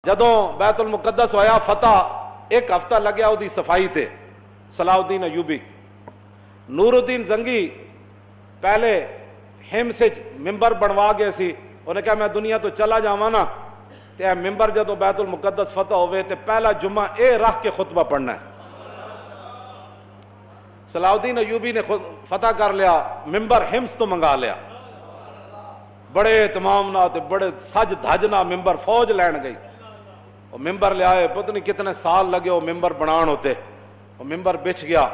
جدوں بیت المقدس ہویا فتح ایک ہفتہ لگیا وہ صفائی تے صلاح الدین ایوبی نور الدین زنگی پہلے ہم سے ممبر بنوا گئے سی انہوں نے کہا میں دنیا تو چلا جاواں نا تے اے ممبر جدوں بیت المقدس فتح ہوئے تے پہلا جمعہ اے رکھ کے خطبہ پڑھنا ہے۔ صلاح الدین ایوبی نے فتح کر لیا، ممبر ہمس تو منگا لیا، بڑے اہتمام نہ تے بڑے سج دھجنا ممبر فوج لین گئی، وہ ممبر لے آئے، پتہ نہیں کتنے سال لگے وہ ممبر بنان ہوتے، وہ ممبر بچ گیا۔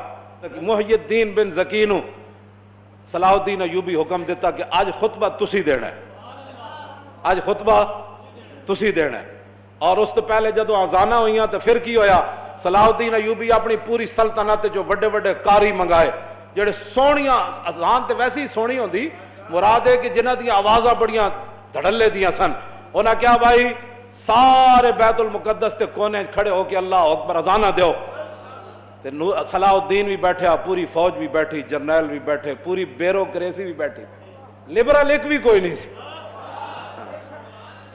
محی الدین بن زکی نو صلاح الدین ایوبی حکم دیتا کہ آج خطبہ تسی دینا ہے، آج خطبہ تسی دینا ہے۔ اور اس تو پہلے جدو آزانہ ہوئیاں تو پھر کی ہویا، صلاح الدین ایوبی اپنی پوری سلطنت جو وڈے وڈے قاری منگائے جڑے سونیاں، اذان تے ویسی ہی سونی ہوندی، مراد ہے کہ جنہ دی آوازاں بڑیاں دھڑلے دیاں سن، انہاں کیا بھائی سارے بیت المقدس تے کونے کھڑے ہو کے اللہ اکبر اذانہ دیو۔ صلاح الدین بھی بیٹھا، پوری فوج بھی بیٹھی، جرنیل بھی بیٹھے، پوری بیوروکریسی بھی بیٹھی، لبرل ایک بھی کوئی نہیں سی۔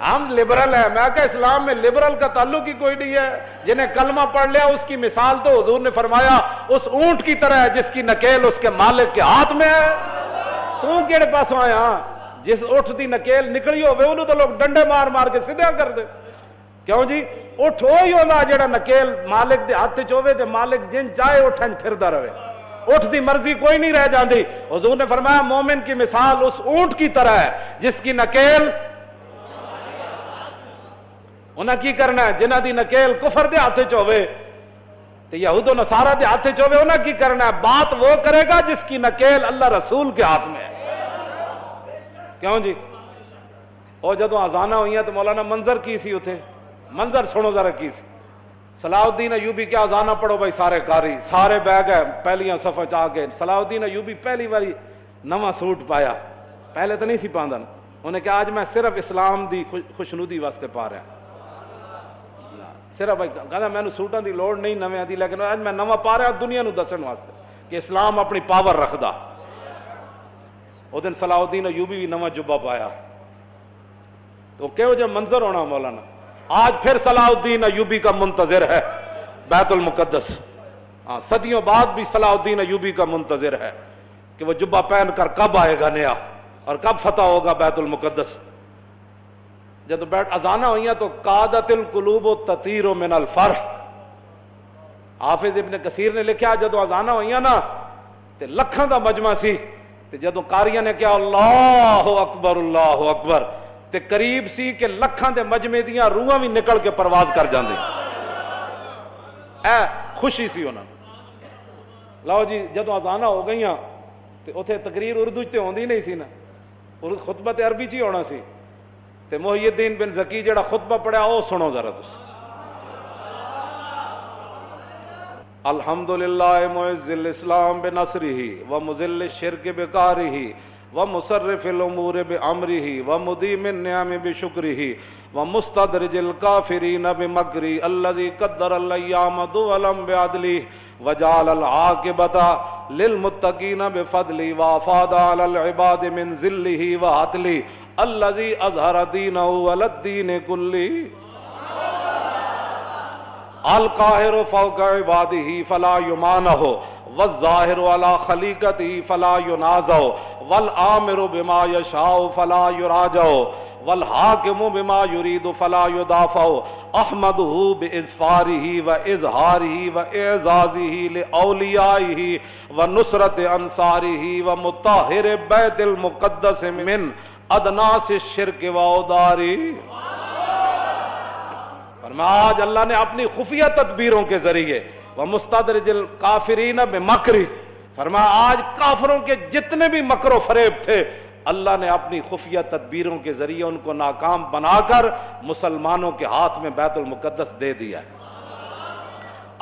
ہم لبرل ہیں، میں کہا اسلام میں لبرل کا تعلق ہی کوئی نہیں ہے، جنہیں کلمہ پڑھ لیا اس کی مثال تو حضور نے فرمایا اس اونٹ کی طرح ہے جس کی نکیل اس کے مالک کے ہاتھ میں ہے۔ تو کیڑے پاسوں آیا، جس اٹھ دی نکیل نکلی ہوئے انہوں تو لوگ ڈنڈے مار مار کے سیدھا کر دے، کیوں جی اٹھ ہوئی ہونا جڑا نکیل مالک دے ہاتھ چوے تے مالک جن چاہے اٹھن پھردا رہے، اٹھ دی مرضی کوئی نہیں رہ جاندی۔ حضور نے فرمایا مومن کی مثال اس اونٹ کی طرح ہے جس کی نکیل، انہاں کی کرنا ہے جنہ دی نکیل کفر دے ہاتھ چوے تے یہود و نصارہ دے ہاتھ چوے، انہاں کی کرنا ہے بات وہ کرے گا جس کی نکیل اللہ رسول کے ہاتھ میں ہے۔ کیوں جی او جدو آزانہ ہوئیاں تو مولانا منظر کی سی اتھے، منظر سنو ذرا کی سی، صلاح الدین ایوبی کیا آزانہ پڑھو بھائی سارے قاری سارے بہ گئے پہلیاں صفحہ چاہ گئے۔ صلاح الدین ایوبی پہلی باری نواں سوٹ پایا، پہلے تو نہیں سی پاندہ، انہوں نے کہا آج میں صرف اسلام دی خوشنودی واسطے پا رہا، صرف بھائی کہا میں نے سوٹاں دی لوڑ نہیں نویں دی، لیکن آج میں نواں پا رہا دنیا نو دسن واسطے کہ اسلام اپنی پاور رکھدا۔ وہ دن صلاح الدین ایوبی بھی نواں جبہ پایا، تو کہو جو منظر ہونا مولانا۔ آج پھر صلاح الدین ایوبی کا منتظر ہے بیت المقدس، صدیوں بعد بھی صلاح الدین ایوبی کا منتظر ہے کہ وہ جبہ پہن کر کب آئے گا نیا اور کب فتح ہوگا بیت المقدس۔ جب بیٹھ اذانہ ہوئیاں تو قادت القلوب تطیر من الفرح، حافظ ابن کثیر نے لکھا جدو اذانہ ہوئیاں نا تے لکھاں دا مجمع سی تے جدو قاریاں نے کہا اللہ اکبر تے قریب سی کہ لکھاں دے مجمع دیاں روحاں بھی نکل کے پرواز کر جاندی، اے خوشی سی انہاں۔ لاؤ جی جدو اذانہ ہو گئیاں تے اتھے تقریر اردو تے ہوندی نہیں سی نا، خطبہ تے عربی چی ہونا سی، تے محی الدین بن زکی جڑا خطبہ پڑھا او سنو ذرا تس۔ الحمدللہ معز الاسلام بنصرہ ومذل الشرک بقہرہ ومصرف الامور بامرہ ومدیم النعم بشکرہ ومستدرج الکافرین بمکرہ الذی قدر الایام دولا بعدلہ وجعل العاقبۃ للمتقین بفضلہ وافاض علی العباد من ذلہ وعطلہ الذی اظہر دینہ علی الدین کلہ القاہر فوق عبادہ فلا یمانہ والظاہر علی خلیقتہ فلا ینازع والآمر بما یشاء فلا یراجع والحاکم بما یرید فلا یدافع احمدہ باظفارہ واظہارہ واعزازہ لاولیائہ ونصرت انصارہ ومطہر بیت المقدس من ادناس الشرک واودارہ۔ آج اللہ نے اپنی خفیہ تدبیروں کے ذریعے وَمُسْتَدْرِجِ الْكَافِرِينَ بِمَكْرِ، فرمایا آج کافروں کے جتنے بھی مکر و فریب تھے اللہ نے اپنی خفیہ تدبیروں کے ذریعے ان کو ناکام بنا کر مسلمانوں کے ہاتھ میں بیت المقدس دے دیا ہے۔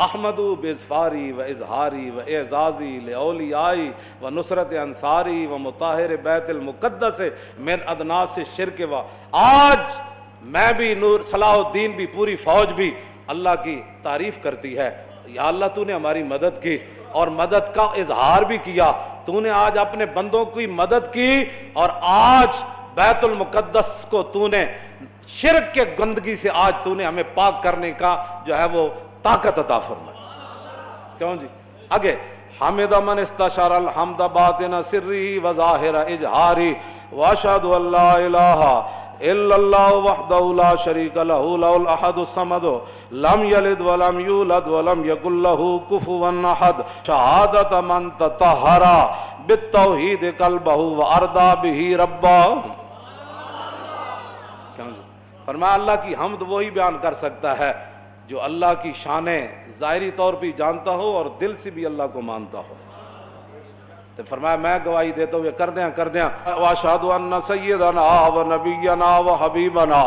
احمدو باظفاری و اظہاری و اعزازی لاولیائی و نصرت انصاری و مطہر بیت المقدس من ادناس الشرک و۔ آج میں بھی نور صلاح الدین بھی پوری فوج بھی اللہ کی تعریف کرتی ہے، یا اللہ تو نے ہماری مدد کی اور مدد کا اظہار بھی کیا، تو نے آج اپنے بندوں کی مدد کی اور آج بیت المقدس کو تو نے شرک کے گندگی سے آج تو نے ہمیں پاک کرنے کا جو ہے وہ طاقت عطا فرمائی. کیوں جی آگے حمد من استشار الحمد باطن سری و ظاہر اجہاری واشہد ان لا الہ الا اللہ وحدہ لا شریک لہ لہ الاحد الصمد لم یلد ولم یولد ولم یکن لہ کفوا احد شہادت من تطہر بالتوحید قلبہ وارضا بہ ربا. فرمایا اللہ کی حمد وہی بیان کر سکتا ہے جو اللہ کی شانیں ظاہری طور پہ جانتا ہو اور دل سے بھی اللہ کو مانتا ہو. تو فرمایا میں گواہی دیتا ہوں یہ کر دیں واشہد ان سیدنا و نبینا و حبیبنا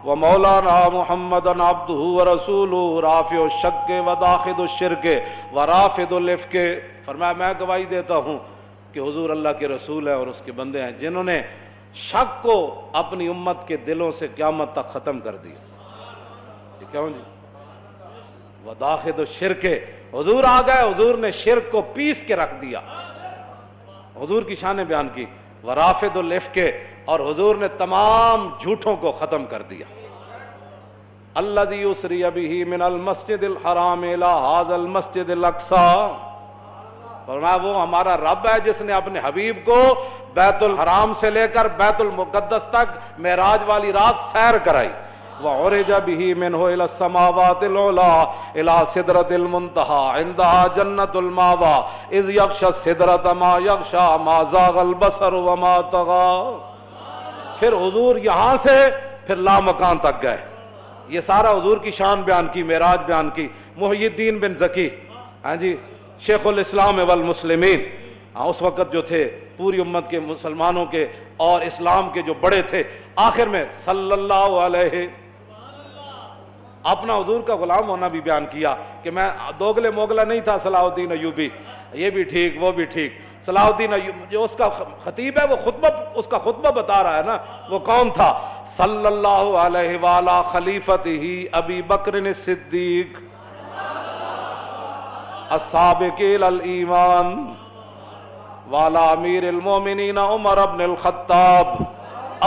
و مولانا محمدن عبدہ و رسولہ رافع الشک و داخل الشرک و رافض الافک. فرمایا میں گواہی دیتا ہوں کہ حضور اللہ کے رسول ہیں اور اس کے بندے ہیں جنہوں نے شک کو اپنی امت کے دلوں سے قیامت تک ختم کر دیا. کیوں جی وداخل الشرک حضور آ گئے, حضور نے شرک کو پیس کے رکھ دیا, حضور کی شانیں بیان کی. ورافض الافک اور حضور نے تمام جھوٹوں کو ختم کر دیا. الذی اسری بہ من المسجد الحرام الی ھذا المسجد الاقصی. فرمایا وہ ہمارا رب ہے جس نے اپنے حبیب کو بیت الحرام سے لے کر بیت المقدس تک معراج والی رات سیر کرائی. وعرج به منه الى السماوات العلى الى سدرۃ المنتهى عندها جنۃ المأوى اذ یغشى السدرۃ ما یغشى ما زاغ البصر وما طغى. پھر حضور یہاں سے پھر لامکان تک گئے. یہ سارا حضور کی شان بیان کی, معراج بیان کی. محی الدین بن زکی ہاں جی شیخ الاسلام والمسلمین اس وقت جو تھے پوری امت کے مسلمانوں کے اور اسلام کے جو بڑے تھے, آخر میں صلی اللہ علیہ اپنا حضور کا غلام ہونا بھی بیان کیا کہ میں دوگلے موگلا نہیں تھا. صلاح الدین ایوبی یہ بھی ٹھیک وہ بھی ٹھیک. صلاح الدین ایوبی جو اس کا خطیب ہے وہ خطبہ اس کا خطبہ بتا رہا ہے نا, وہ کون تھا؟ صلی اللہ علیہ وعلی خلیفتہ ابی بکر الصدیق السابق الی الایمان وعلی امیر المومنین عمر بن الخطاب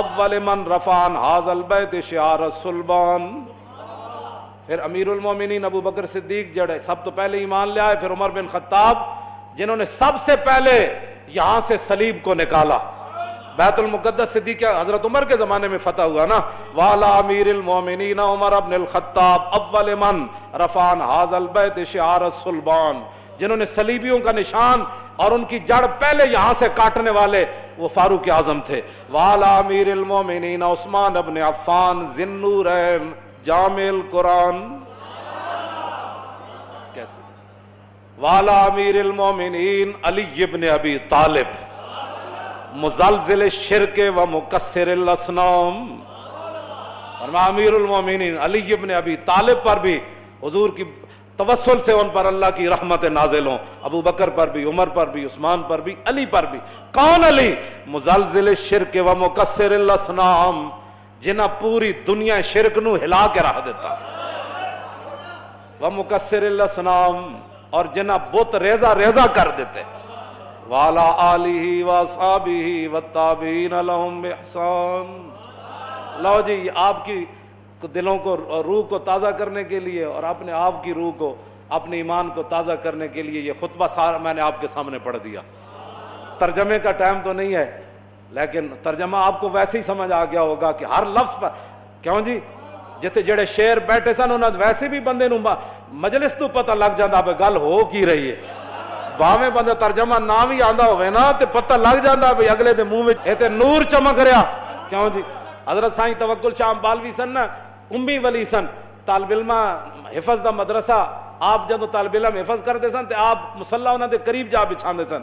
اول من رفع عن ھذا البیت شعار الصلبان. پھر امیر المومنین ابو بکر صدیق جڑے سب تو پہلے ایمان لے آئے, پھر عمر بن خطاب جنہوں نے سب سے پہلے یہاں سے صلیب کو نکالا. بیت المقدس صدیق حضرت عمر کے زمانے میں فتح ہوا نا. وعلی امیر المومنین عمر بن الخطاب اول من رفع عن ھذا البیت شعار الصلبان, جنہوں نے صلیبیوں کا نشان اور ان کی جڑ پہلے یہاں سے کاٹنے والے وہ فاروق اعظم تھے. وعلی امیر المومنین عثمان بن عفان ذی النورین جامع القرآن. کیسے؟ وعلی امیر المومنین علی بن ابی طالب مزلزل الشرک و مکسر الاصنام. فرمایا امیر المومنین علی بن ابی طالب پر بھی حضور کی توسل سے ان پر اللہ کی رحمت نازل ہوں. ابو بکر پر بھی, عمر پر بھی, عثمان پر بھی, علی پر بھی. کون علی؟ مزلزل الشرک و مکسر الاصنام, جنہ پوری دنیا شرک نو ہلا کے رکھ دیتا. و مکسر الاصنام اور جنہ بت ریزہ ریزہ کر دیتے. وعلی آلہ واصحابہ والتابعین لہم بإحسان. لو جی آپ کی دلوں کو روح کو تازہ کرنے کے لیے اور اپنے آپ کی روح کو اپنے ایمان کو تازہ کرنے کے لیے یہ خطبہ سارا میں نے آپ کے سامنے پڑھ دیا. ترجمے کا ٹائم تو نہیں ہے لیکن ترجمہ آپ کو ویسے ہی سمجھ آ گیا ہوگا کہ ہر لفظ پر کیوں جی جتے جڑے شیر بیٹھے سن انہاں ویسے بھی بندے نو مجلس تو پتہ لگ جاندا بے گل ہو کی رہی ہے. باویں بندہ ترجمہ نہ بھی آندا ہوئے نا تے پتہ لگ جاندا بے اگلے دے منہ وچ اے تے نور چمک رہا. کیوں جی حضرت سائیں توکل شاہ بالوی سن نا, امی ولی سن, طالب علم حفظ دا مدرسہ. آپ جدو طالب علم حفظ کرتے سن تے آپ مصلا انہاں دے قریب جا بچھاندے سن.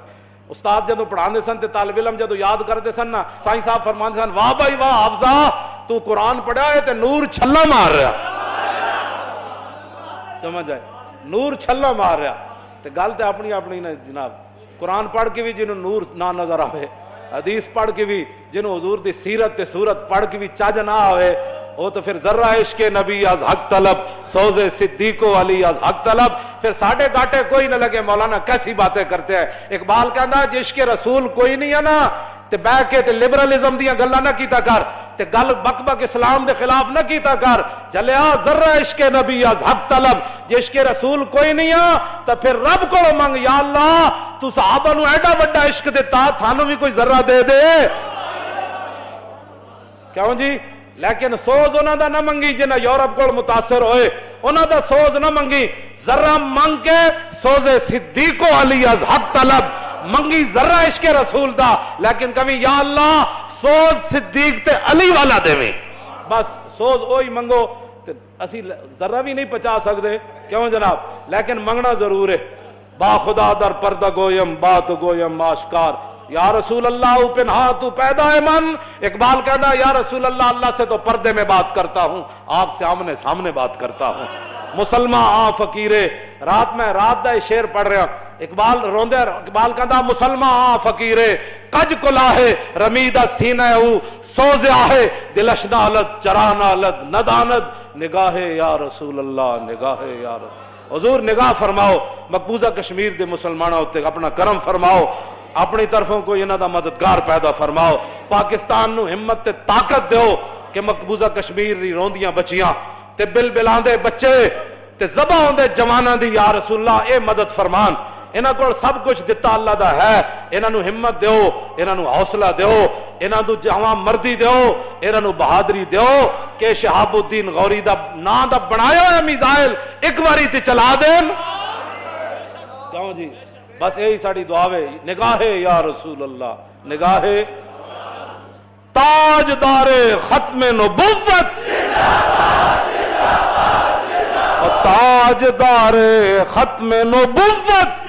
استاد جدو پڑھاندے سن تے طالب علم جدو یاد کرتے سن نا, سائیں صاحب فرماندے سن واہ بھائی واہ حافظہ تو قرآن پڑھا ہے تے نور چھلا مار رہا. سمجھ آئے, نور چھلا مار رہا. تے گل تے اپنی اپنی نا جناب. قرآن پڑھ کے بھی جنہوں نور نہ نظر آئے, حدیث پڑھ کے بھی جنہوں حضور دی سیرت تے صورت پڑھ کے بھی چج نہ آئے, وہ تو پھر ذرہ عشق نبی از حق طلب سوز صدیق و علی از حق طلب. پھر ساڑھے گاٹے کوئی نہ لگے مولانا کیسی باتیں کرتے ہیں. اقبال کہندا ہے عشق رسول کوئی نہیں ہے نا تے بہ کے تے لبرلزم دیاں گلاں نہ کیتا کر. تے گل بک بک اسلام دے خلاف نہ کیتا کر. جلیا ذرہ عشق نبی از حق طلب, جے عشق رسول کوئی نہیں آ تو پھر رب کو منگ, یا اللہ تو صحابہ نو ایڈا وڈا عشق دیتا, سانو بھی کوئی ذرہ دے دے. کیوں جی؟ لیکن سوز انہاں دا نہ منگی جنہ یورپ کو متاثر ہوئے, انہاں دا سوز نہ منگی, ذرہ منگ کے سوز صدیق و علی از حق طلب منگی, ذرہ عشق رسول دا, لیکن کبھی یا اللہ سوز صدیق تے علی والا دے میں, بس سوز اوہی منگو. اسی ذرہ بھی نہیں پچا سکتے, کیوں جناب؟ لیکن منگنا ضرور ہے. با خدا در پردہ گویم بات گویم آشکار, یا رسول اللہ پنہا تو پیدا ہے من. اقبال کہتا ہے یا رسول اللہ, اللہ سے تو پردے میں بات کرتا ہوں, آپ سے آمنے سامنے بات کرتا ہوں. مسلمان آ فقیرے, رات میں رات دا شعر پڑھ رہا, اقبال روندے, اقبال کہتا مسلمان آ فقیرے کج کلاہے رمیدہ سینہ او سوز آہے دلش نالت چرا نالت ندانت نگاہ یا رسول اللہ نگاہ یا رسول. حضور نگاہ فرماؤ مقبوضہ کشمیر دے مسلمانوں تے اپنا کرم فرماؤ, اپنی طرفوں کو انہاں دا مددگار پیدا فرماؤ. پاکستان نو ہمت تے طاقت دیو کہ مقبوضہ کشمیر دی روندیاں بچیاں تے بل بلاندے بچے تے ذبح ہوندے جواناں دی یا رسول اللہ اے مدد فرمان. انہاں کو سب کچھ دتا اللہ دا ہے, انہاں نو ہمت دیو, انہاں نو حوصلہ دیو, انہاں نو جواں مردی دیو, انہاں نو بہادری دیو کہ شہاب الدین غوری دا نا دا بنایا ہویا میزائل ایک باری تے چلا دین. کیوں جی؟ بس یہی ساری دعا ہے. نگاہ یا رسول اللہ, نگاہ تاجدار ختم نبوت, تاجدار ختم نبوت,